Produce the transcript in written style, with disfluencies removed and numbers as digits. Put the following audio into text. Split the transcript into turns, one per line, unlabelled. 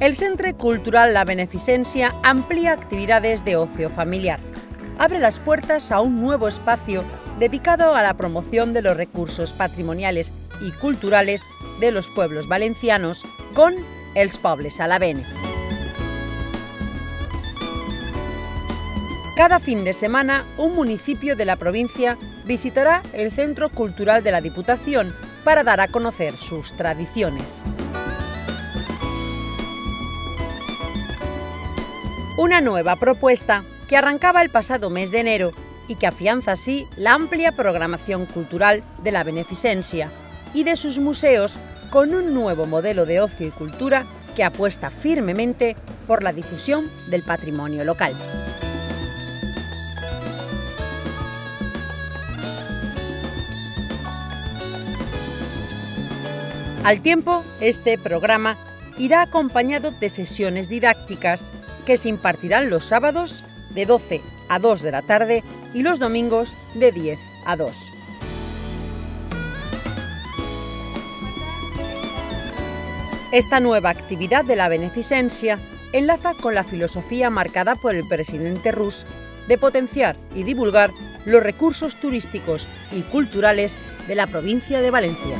El Centre Cultural La Beneficencia amplía actividades de ocio familiar. Abre las puertas a un nuevo espacio dedicado a la promoción de los recursos patrimoniales y culturales de los pueblos valencianos con Els Pobles a la Bene. Cada fin de semana, un municipio de la provincia visitará el Centro Cultural de la Diputación para dar a conocer sus tradiciones. Una nueva propuesta que arrancaba el pasado mes de enero y que afianza así la amplia programación cultural de la Beneficencia y de sus museos con un nuevo modelo de ocio y cultura que apuesta firmemente por la difusión del patrimonio local. Al tiempo, este programa irá acompañado de sesiones didácticas que se impartirán los sábados de 12 a 2 de la tarde y los domingos de 10 a 2. Esta nueva actividad de la Beneficencia enlaza con la filosofía marcada por el presidente Rus de potenciar y divulgar los recursos turísticos y culturales de la provincia de Valencia.